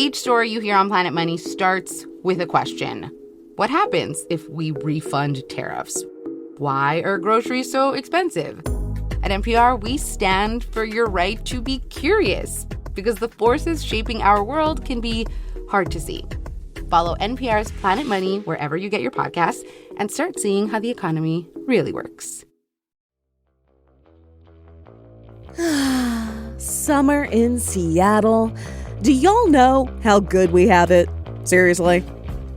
Each story you hear on Planet Money starts with a question. What happens if we refund tariffs? Why are groceries so expensive? At NPR, we stand for your right to be curious because the forces shaping our world can be hard to see. Follow NPR's Planet Money wherever you get your podcasts and start seeing how the economy really works. Summer in Seattle. Do y'all know how good we have it? Seriously.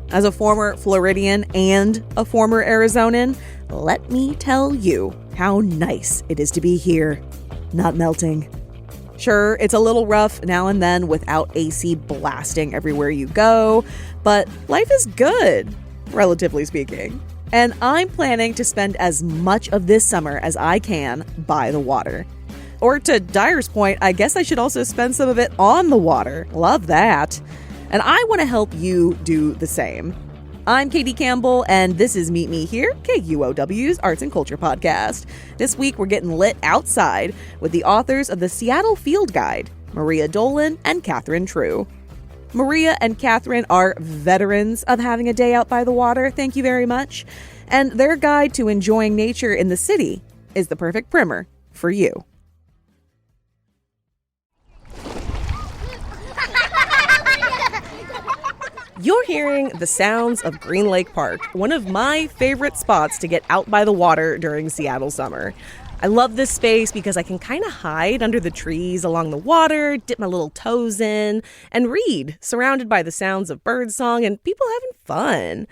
As a former Floridian and a former Arizonan, let me tell you how nice it is to be here, not melting. Sure, it's a little rough now and then without AC blasting everywhere you go, but life is good, relatively speaking. And I'm planning to spend as much of this summer as I can by the water. Or to Dyer's point, I guess I should also spend some of it on the water. Love that. And I want to help you do the same. I'm Katie Campbell, and this is Meet Me Here, KUOW's Arts and Culture podcast. This week, we're getting lit outside with the authors of the Seattle Field Guide, Maria Dolan and Kathryn True. Maria and Kathryn are veterans of having a day out by the water, thank you very much. And their guide to enjoying nature in the city is the perfect primer for you. You're hearing the sounds of Green Lake Park, one of my favorite spots to get out by the water during Seattle summer. I love this space because I can kind of hide under the trees along the water, dip my little toes in, and read, surrounded by the sounds of birdsong and people having fun.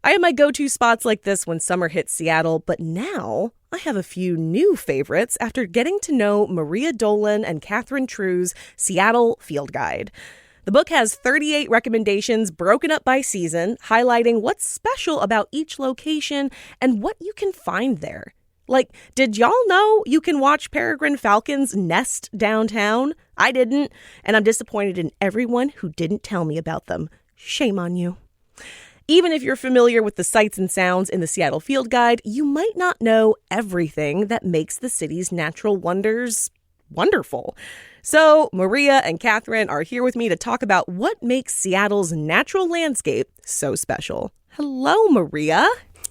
I have my go-to spots like this when summer hits Seattle, but now I have a few new favorites after getting to know Maria Dolan and Kathryn True's Seattle Field Guide. The book has 38 recommendations broken up by season, highlighting what's special about each location and what you can find there. Like, did y'all know you can watch peregrine falcons nest downtown? I didn't, and I'm disappointed in everyone who didn't tell me about them. Shame on you. Even if you're familiar with the sights and sounds in the Seattle Field Guide, you might not know everything that makes the city's natural wonders wonderful. So Maria and Kathryn are here with me to talk about what makes Seattle's natural landscape so special. Hello, Maria.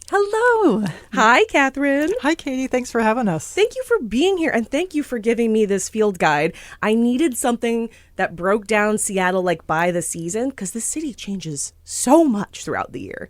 Hello. Hi, Kathryn. Hi, Katie. Thanks for having us. Thank you for being here, and thank you for giving me this field guide. I needed something that broke down Seattle like by the season because the city changes so much throughout the year.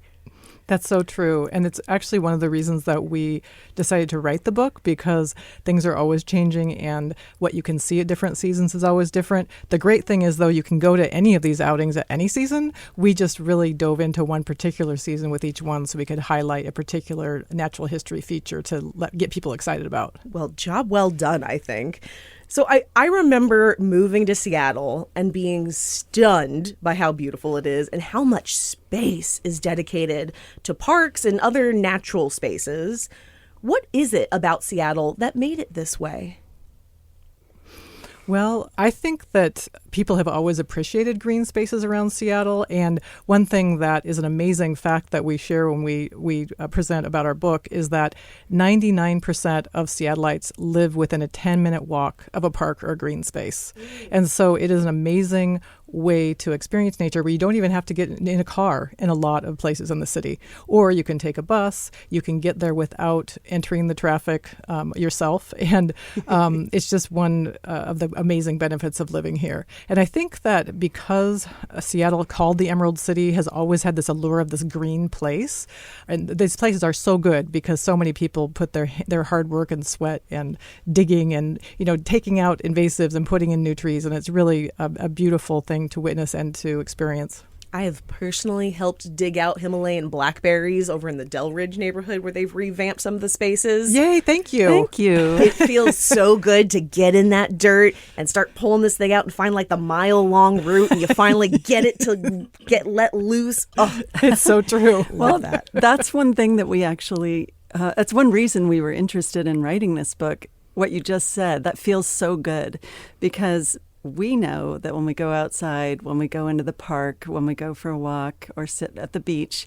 That's so true. And it's actually one of the reasons that we decided to write the book, because things are always changing and what you can see at different seasons is always different. The great thing is, though, you can go to any of these outings at any season. We just really dove into one particular season with each one so we could highlight a particular natural history feature to get people excited about. Well, job well done, I think. So I remember moving to Seattle and being stunned by how beautiful it is and how much space is dedicated to parks and other natural spaces. What is it about Seattle that made it this way? Well, I think that people have always appreciated green spaces around Seattle. And one thing that is an amazing fact that we share when we present about our book is that 99% of Seattleites live within a 10-minute walk of a park or a green space. And so it is an amazing way to experience nature where you don't even have to get in a car in a lot of places in the city. Or you can take a bus, you can get there without entering the traffic yourself. And it's just one of the amazing benefits of living here. And I think that because Seattle, called the Emerald City, has always had this allure of this green place. And these places are so good because so many people put their hard work and sweat and digging and, taking out invasives and putting in new trees. And it's really a beautiful thing to witness and to experience. I have personally helped dig out Himalayan blackberries over in the Delridge neighborhood where they've revamped some of the spaces. Yay, thank you. Thank you. It feels so good to get in that dirt and start pulling this thing out and find like the mile-long route and you finally get it to get let loose. Oh, it's so true. Well, that's one thing that we actually, that's one reason we were interested in writing this book. What you just said, that feels so good because we know that when we go outside, when we go into the park, when we go for a walk or sit at the beach,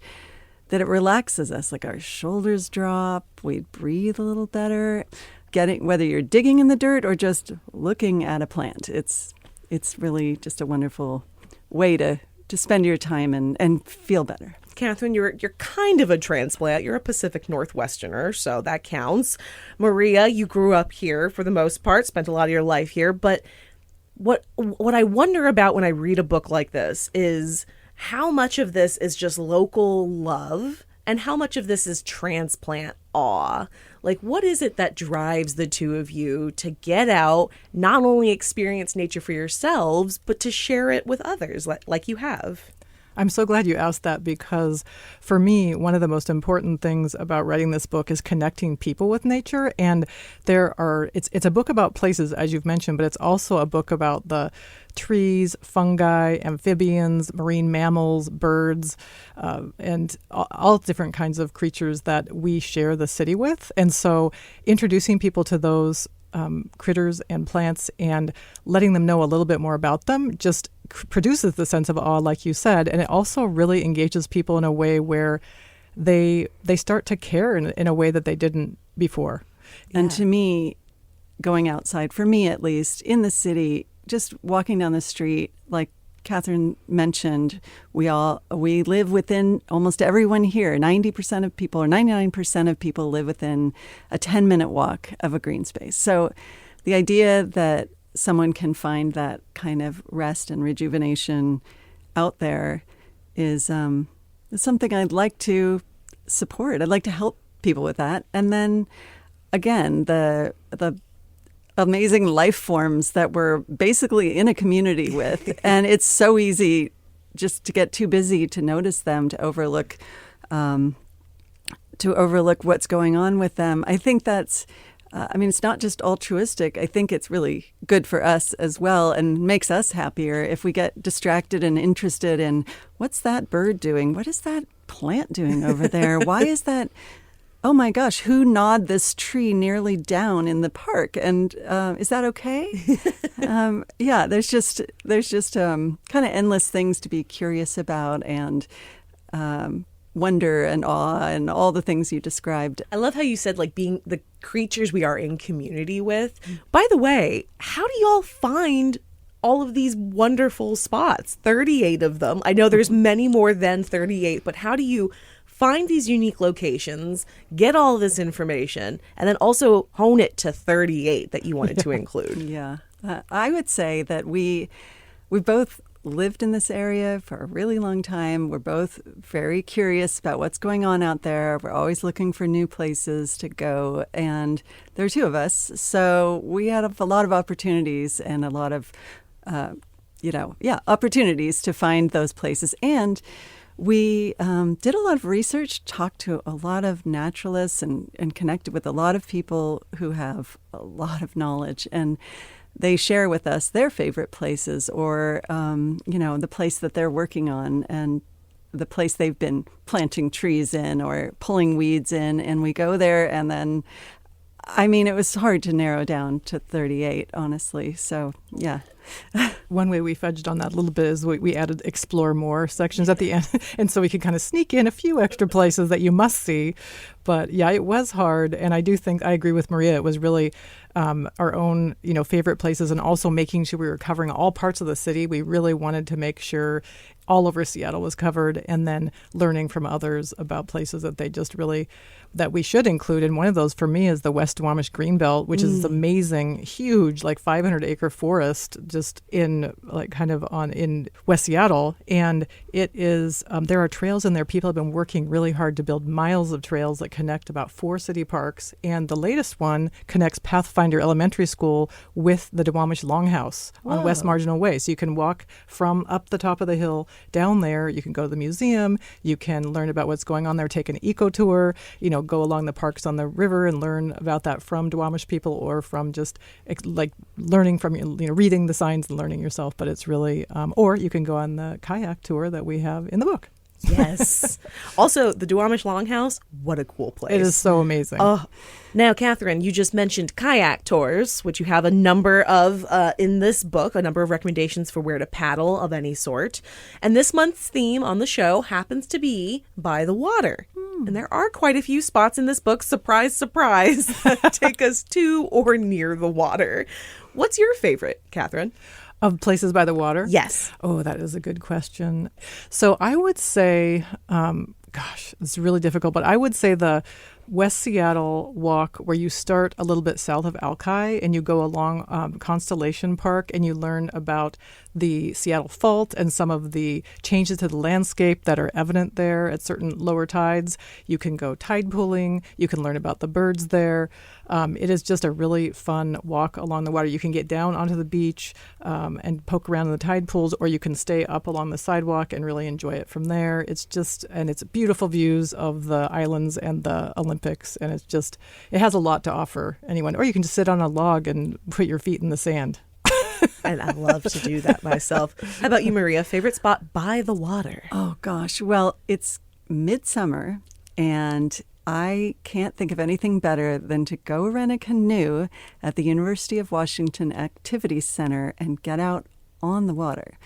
that it relaxes us, like our shoulders drop, we breathe a little better. Whether you're digging in the dirt or just looking at a plant, it's really just a wonderful way to spend your time and feel better. Kathryn, you're kind of a transplant. You're a Pacific Northwesterner, so that counts. Maria, you grew up here for the most part, spent a lot of your life here. But what I wonder about when I read a book like this is how much of this is just local love and how much of this is transplant awe. Like, what is it that drives the two of you to get out, not only experience nature for yourselves, but to share it with others like you have? I'm so glad you asked that, because for me, one of the most important things about writing this book is connecting people with nature. And it's a book about places, as you've mentioned, but it's also a book about the trees, fungi, amphibians, marine mammals, birds, and all different kinds of creatures that we share the city with. And so introducing people to those critters and plants and letting them know a little bit more about them just produces the sense of awe, like you said, and it also really engages people in a way where they start to care in a way that they didn't before. And to me, going outside, for me at least, in the city, just walking down the street, like Kathryn mentioned, we live within, almost everyone here, 90% of people or 99% of people live within a 10-minute walk of a green space. So the idea that someone can find that kind of rest and rejuvenation out there is something I'd like to support. I'd like to help people with that. And then again, the amazing life forms that we're basically in a community with. And it's so easy just to get too busy to notice them, to overlook what's going on with them. I think that's, it's not just altruistic. I think it's really good for us as well and makes us happier if we get distracted and interested in what's that bird doing? What is that plant doing over there? Why is that? Oh my gosh, who gnawed this tree nearly down in the park? And is that okay? There's just kind of endless things to be curious about and wonder and awe and all the things you described. I love how you said, like, being the creatures we are in community with. By the way, how do y'all find all of these wonderful spots? 38 of them. I know there's many more than 38, but how do you find these unique locations, get all this information, and then also hone it to 38 that you wanted to include? Yeah. I would say that we both lived in this area for a really long time. We're both very curious about what's going on out there. We're always looking for new places to go. And there are two of us. So we had a lot of opportunities and a lot of, opportunities to find those places. And we did a lot of research, talked to a lot of naturalists and connected with a lot of people who have a lot of knowledge. And they share with us their favorite places or, the place that they're working on and the place they've been planting trees in or pulling weeds in. And we go there and then, it was hard to narrow down to 38, honestly. So, yeah. One way we fudged on that a little bit is we added explore more sections at the end. And so we could kind of sneak in a few extra places that you must see. But yeah, it was hard. And I do think I agree with Maria. It was really our own, favorite places and also making sure we were covering all parts of the city. We really wanted to make sure all over Seattle was covered and then learning from others about places that that we should include. And one of those for me is the West Duwamish Greenbelt, which is this amazing, huge, 500-acre forest just in West Seattle. And it is, there are trails in there. People have been working really hard to build miles of trails that connect about 4 city parks. And the latest one connects Pathfinder Elementary School with the Duwamish Longhouse on West Marginal Way. So you can walk from up the top of the hill down there. You can go to the museum. You can learn about what's going on there, take an eco tour, go along the parks on the river and learn about that from Duwamish people or from just learning from, reading the signs and learning yourself. But it's really, or you can go on the kayak tour that we have in the book. Yes. Also, the Duwamish Longhouse, what a cool place. It is so amazing. Now, Kathryn, you just mentioned kayak tours, which you have a number of in this book, a number of recommendations for where to paddle of any sort. And this month's theme on the show happens to be by the water. And there are quite a few spots in this book, surprise, surprise, that take us to or near the water. What's your favorite, Kathryn? Of places by the water? Yes. Oh, that is a good question. So I would say, it's really difficult, but I would say the West Seattle walk where you start a little bit south of Alki and you go along Constellation Park and you learn about the Seattle Fault and some of the changes to the landscape that are evident there at certain lower tides. You can go tide pooling. You can learn about the birds there. It is just a really fun walk along the water. You can get down onto the beach and poke around in the tide pools, or you can stay up along the sidewalk and really enjoy it from there. It's beautiful views of the islands and the Olympics, and it has a lot to offer anyone. Or you can just sit on a log and put your feet in the sand. And I love to do that myself. How about you, Maria? Favorite spot by the water? Oh, gosh. Well, it's midsummer, and I can't think of anything better than to go rent a canoe at the University of Washington Activity Center and get out on the water.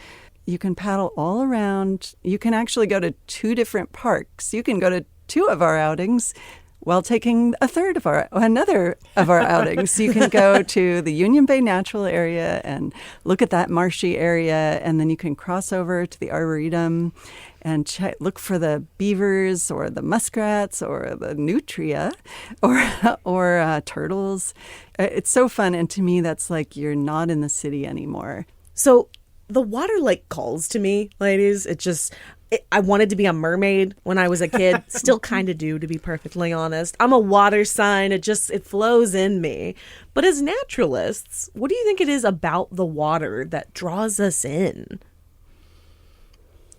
You can paddle all around. You can actually go to 2 different parks. You can go to 2 of our outings while taking another of our outings. You can go to the Union Bay Natural Area and look at that marshy area, and then you can cross over to the Arboretum and look for the beavers or the muskrats or the nutria or turtles. It's so fun, and to me, that's like you're not in the city anymore. So the water calls to me, ladies. I wanted to be a mermaid when I was a kid. Still kind of do, to be perfectly honest. I'm a water sign. It flows in me. But as naturalists, what do you think it is about the water that draws us in?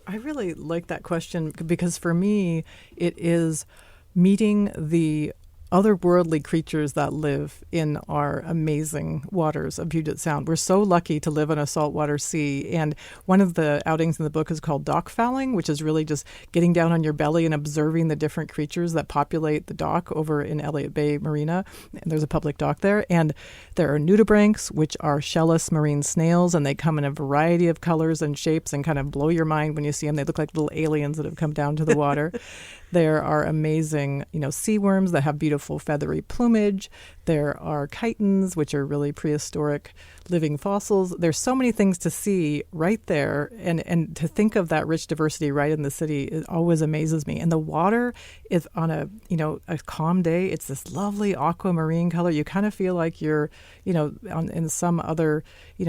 I really like that question because for me, it is meeting the otherworldly creatures that live in our amazing waters of Puget Sound. We're so lucky to live on a saltwater sea. And one of the outings in the book is called dock fouling, which is really just getting down on your belly and observing the different creatures that populate the dock over in Elliott Bay Marina. And there's a public dock there. And there are nudibranchs, which are shellless marine snails, and they come in a variety of colors and shapes and kind of blow your mind when you see them. They look like little aliens that have come down to the water. There are amazing, sea worms that have beautiful feathery plumage. There are chitons, which are really prehistoric living fossils. There's so many things to see right there. And to think of that rich diversity right in the city, it always amazes me. And the water is on a calm day. It's this lovely aquamarine color. You kind of feel like you're, in some other,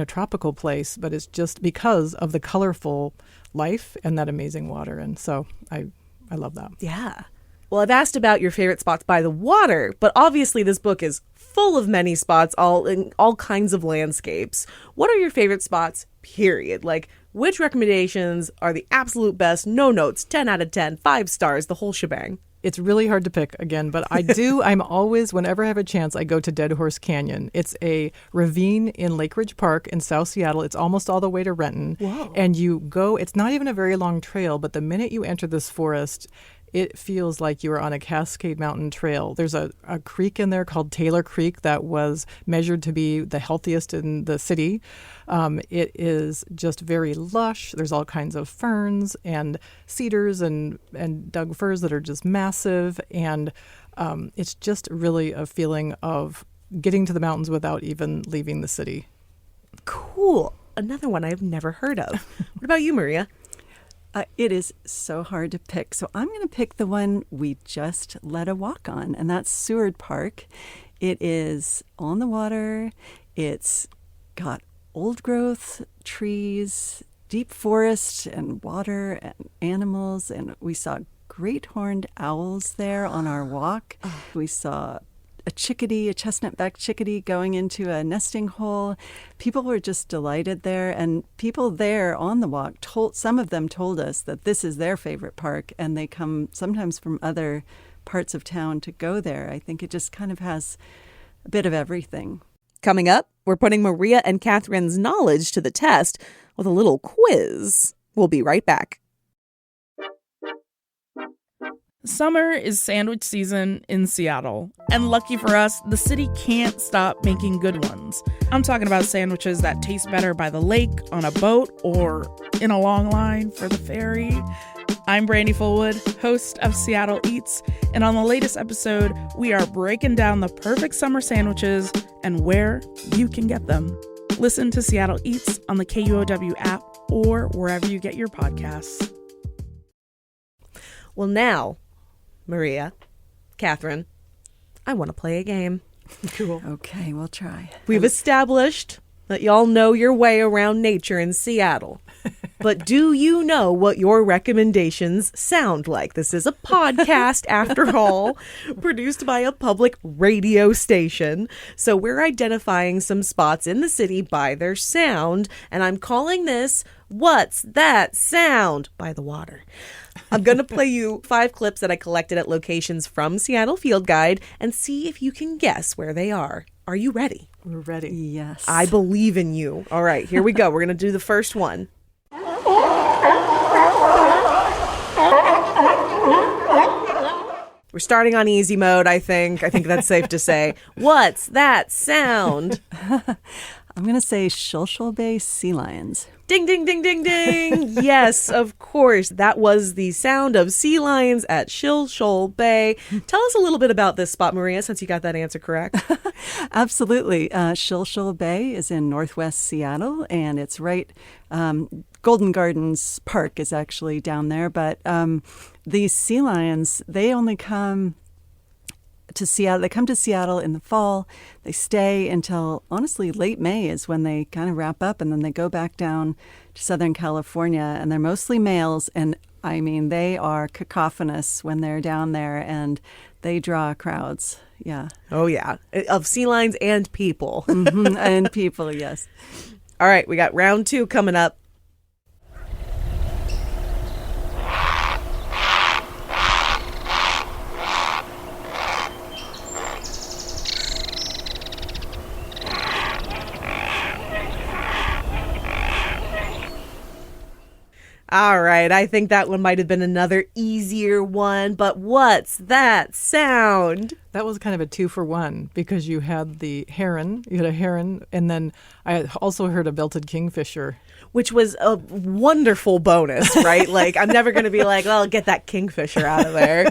tropical place, but it's just because of the colorful life and that amazing water. And so I love that. Yeah. Well, I've asked about your favorite spots by the water, but obviously this book is full of many spots, in all kinds of landscapes. What are your favorite spots, period? Which recommendations are the absolute best? No notes, 10 out of 10, 5 stars, the whole shebang. It's really hard to pick again, but I'm always, whenever I have a chance, I go to Dead Horse Canyon. It's a ravine in Lake Ridge Park in South Seattle. It's almost all the way to Renton. Whoa. And you go, it's not even a very long trail, but the minute you enter this forest, it feels like you are on a Cascade Mountain trail. There's a creek in there called Taylor Creek that was measured to be the healthiest in the city. It is just very lush. There's all kinds of ferns and cedars and Doug firs that are just massive. And it's just really a feeling of getting to the mountains without even leaving the city. Cool. Another one I've never heard of. What about you, Maria? It is so hard to pick. So I'm going to pick the one we just led a walk on, and that's Seward Park. It is on the water. It's got old growth trees, deep forest and water and animals. And we saw great horned owls there on our walk. We saw a chestnut-backed chickadee going into a nesting hole. People were just delighted there, and people there on the walk some of them told us that this is their favorite park, and they come sometimes from other parts of town to go there. I think it just kind of has a bit of everything. Coming up, we're putting Maria and Kathryn's knowledge to the test with a little quiz. We'll be right back. Summer is sandwich season in Seattle, and lucky for us, the city can't stop making good ones. I'm talking about sandwiches that taste better by the lake, on a boat, or in a long line for the ferry. I'm Brandy Fullwood, host of Seattle Eats, and on the latest episode, we are breaking down the perfect summer sandwiches and where you can get them. Listen to Seattle Eats on the KUOW app or wherever you get your podcasts. Well, now, Maria, Kathryn, I want to play a game. Cool. Okay, we'll try. We've established that y'all know your way around nature in Seattle. But do you know what your recommendations sound like? This is a podcast, after all, produced by a public radio station. So we're identifying some spots in the city by their sound, and I'm calling this What's That Sound by the Water. I'm going to play you 5 clips that I collected at locations from Seattle Field Guide and see if you can guess where they are. Are you ready? We're ready. Yes. I believe in you. All right, here we go. We're going to do the first one. We're starting on easy mode, I think. I think that's safe to say. What's that sound? I'm going to say Shilshole Bay sea lions. Ding, ding, ding, ding, ding. Yes, of course. That was the sound of sea lions at Shilshole Bay. Tell us a little bit about this spot, Maria, since you got that answer correct. Absolutely. Shilshole Bay is in northwest Seattle, and it's right. Golden Gardens Park is actually down there, but these sea lions, they only come to Seattle. They come to Seattle in the fall. They stay until, honestly, late May is when they kind of wrap up, and then they go back down to Southern California, and they're mostly males, and I mean, they are cacophonous when they're down there, and they draw crowds. Yeah. Oh, yeah. Of sea lions and people. Mm-hmm. And people, yes. All right, we got round 2 coming up. All right, I think that one might have been another easier one, but what's that sound? That was kind of a 2-for-1 because you had the heron, and then I also heard a belted kingfisher. Which was a wonderful bonus, right? Like, I'm never going to be like, well, get that kingfisher out of there.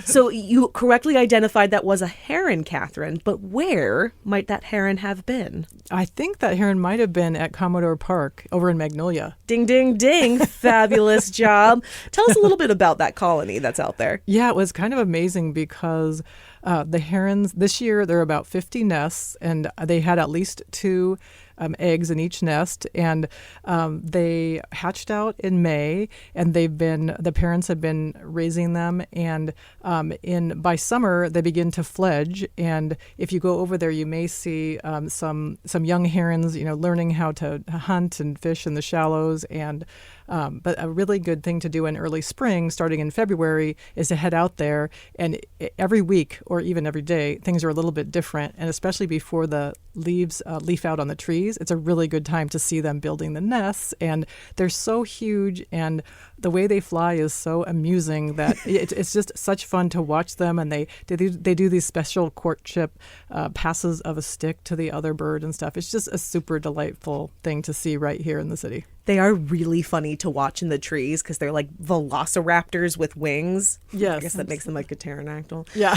So you correctly identified that was a heron, Kathryn, but where might that heron have been? I think that heron might have been at Commodore Park over in Magnolia. Ding, ding, ding. Fabulous job. Tell us a little bit about that colony that's out there. Yeah, it was kind of amazing because the herons, this year, there are about 50 nests, and they had at least 2 eggs in each nest, and they hatched out in May, and the parents have been raising them, and by summer they begin to fledge, and if you go over there you may see some young herons learning how to hunt and fish in the shallows, and but a really good thing to do in early spring, starting in February, is to head out there, and every week or even every day things are a little bit different, and especially before the leaves leaf out on the trees, it's a really good time to see them building the nests, and they're so huge, and the way they fly is so amusing that it's just such fun to watch them, and they do these special courtship passes of a stick to the other bird and stuff. It's just a super delightful thing to see right here in the city. They are really funny to watch in the trees because they're like velociraptors with wings. Yes. I guess that makes them like a pterodactyl. Yeah.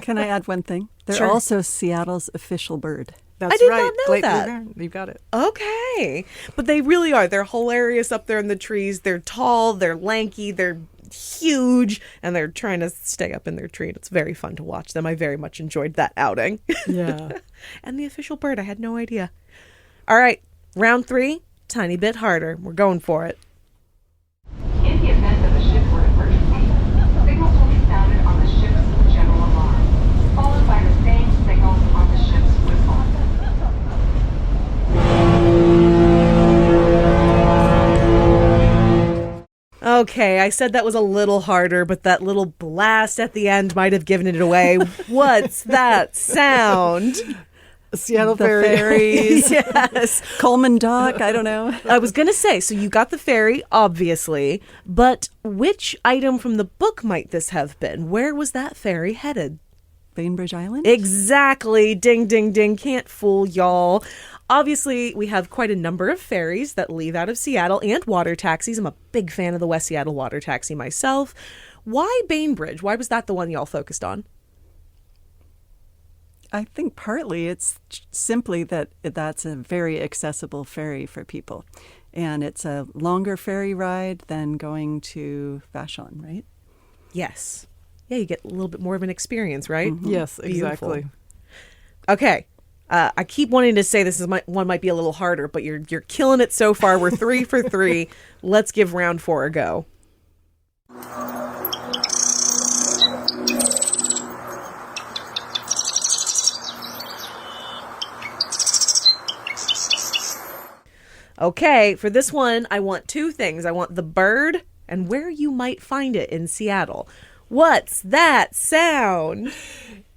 Can I add one thing? They're Sure. also Seattle's official bird. That's I did right. not know Blake that. Luger, you've got it. Okay. But they really are. They're hilarious up there in the trees. They're tall, they're lanky, they're huge, and they're trying to stay up in their tree. And it's very fun to watch them. I very much enjoyed that outing. Yeah. And the official bird, I had no idea. All right, round 3, tiny bit harder. We're going for it. In the event of a shipboard emergency, signals will be sounded on the ship's general alarm, followed by the same signals on the ship's whistle. Okay, I said that was a little harder, but that little blast at the end might have given it away. What's that sound? Seattle The Ferry. ferries. Yes. Coleman Dock, I don't know. I was going to say, so you got the ferry, obviously, but which item from the book might this have been? Where was that ferry headed? Bainbridge Island? Exactly. Ding, ding, ding. Can't fool y'all. Obviously, we have quite a number of ferries that leave out of Seattle and water taxis. I'm a big fan of the West Seattle water taxi myself. Why Bainbridge? Why was that the one y'all focused on? I think partly it's simply that that's a very accessible ferry for people. And it's a longer ferry ride than going to Vashon, right? Yes. Yeah, you get a little bit more of an experience, right? Mm-hmm. Yes, Beautiful. exactly. Okay. I keep wanting to say this is one might be a little harder, but you're killing it so far. We're 3 for 3. Let's give round 4 a go. Okay, for this one, I want 2 things. I want the bird and where you might find it in Seattle. What's that sound?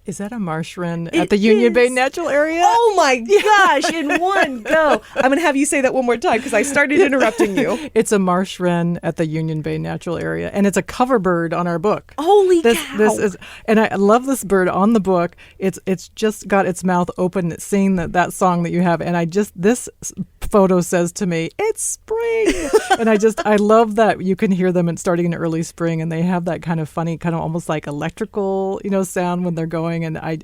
Is that a marsh wren at the Union Bay Natural Area? Oh my gosh, in one go. I'm going to have you say that one more time because I started interrupting you. It's a marsh wren at the Union Bay Natural Area, and it's a cover bird on our book. Holy cow. And I love this bird on the book. It's just got its mouth open. It's saying that song that you have, and this photo says to me, it's spring. And I love that you can hear them starting in early spring, and they have that kind of funny, kind of almost like electrical, sound when they're going. And I'm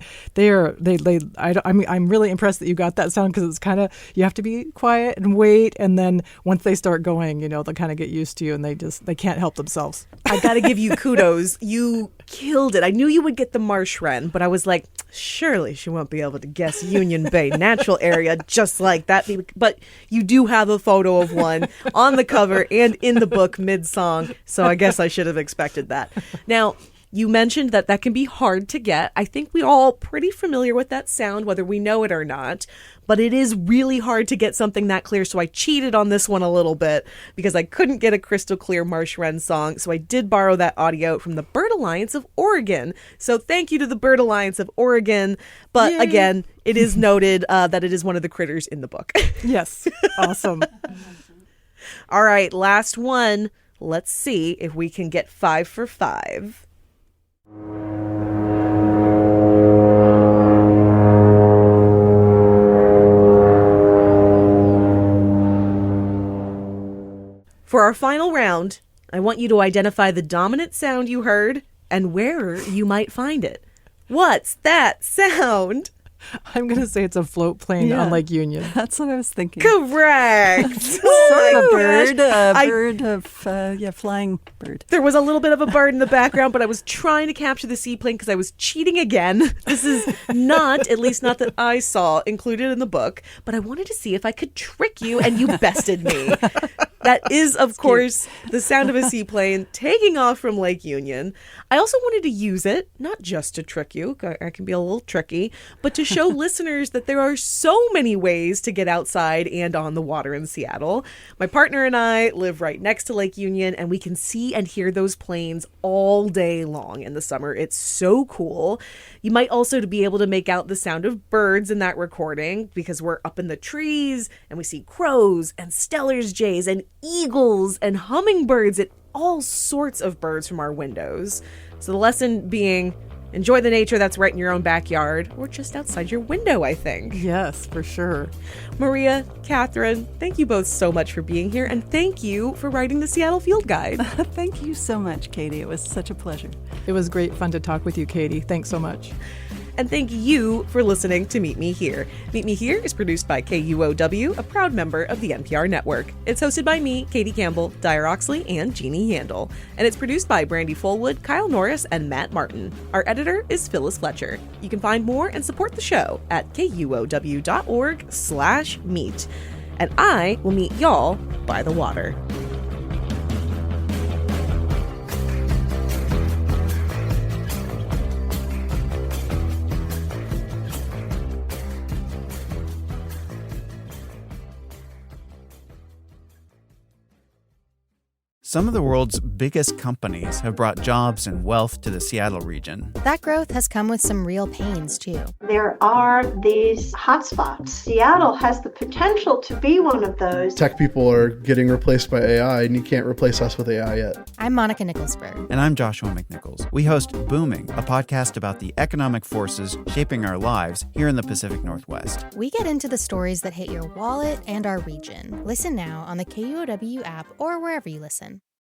really impressed that you got that sound, because it's kind of, you have to be quiet and wait, and then once they start going, they'll kind of get used to you, and they can't help themselves. I got to give you kudos. You killed it. I knew you would get the marsh wren, but I was like, surely she won't be able to guess Union Bay Natural Area just like that. But you do have a photo of one on the cover and in the book mid-song, so I guess I should have expected that. Now, you mentioned that can be hard to get. I think we're all pretty familiar with that sound, whether we know it or not. But it is really hard to get something that clear, so I cheated on this one a little bit because I couldn't get a crystal clear marsh wren song. So I did borrow that audio from the Bird Alliance of Oregon. So thank you to the Bird Alliance of Oregon. But Yay. Again, it is noted that it is one of the critters in the book. Yes. Awesome. All right, last one. Let's see if we can get 5 for 5. For our final round, I want you to identify the dominant sound you heard and where you might find it. What's that sound? I'm going to say it's a float plane on Lake Union. That's what I was thinking. Correct. Sort of a bird, flying bird. There was a little bit of a bird in the background, but I was trying to capture the seaplane because I was cheating again. This is not, at least not that I saw, included in the book, but I wanted to see if I could trick you, and you bested me. That is, of course, the sound of a seaplane taking off from Lake Union. I also wanted to use it, not just to trick you, I can be a little tricky, but to show listeners that there are so many ways to get outside and on the water in Seattle. My partner and I live right next to Lake Union, and we can see and hear those planes all day long in the summer. It's so cool. You might also be able to make out the sound of birds in that recording because we're up in the trees and we see crows and Steller's jays and eagles and hummingbirds and all sorts of birds from our windows. So the lesson being, enjoy the nature that's right in your own backyard or just outside your window, I think. Yes, for sure. Maria, Kathryn, thank you both so much for being here, and thank you for writing the Seattle Field Guide. Thank you so much, Katie. It was such a pleasure. It was great fun to talk with you, Katie. Thanks so much. And thank you for listening to Meet Me Here. Meet Me Here is produced by KUOW, a proud member of the NPR network. It's hosted by me, Katie Campbell, Dyer Oxley, and Jeannie Handel. And it's produced by Brandy Fullwood, Kyle Norris, and Matt Martin. Our editor is Phyllis Fletcher. You can find more and support the show at KUOW.org/meet. And I will meet y'all by the water. Some of the world's biggest companies have brought jobs and wealth to the Seattle region. That growth has come with some real pains, too. There are these hotspots. Seattle has the potential to be one of those. Tech people are getting replaced by AI, and you can't replace us with AI yet. I'm Monica Nicholsberg. And I'm Joshua McNichols. We host Booming, a podcast about the economic forces shaping our lives here in the Pacific Northwest. We get into the stories that hit your wallet and our region. Listen now on the KUOW app or wherever you listen.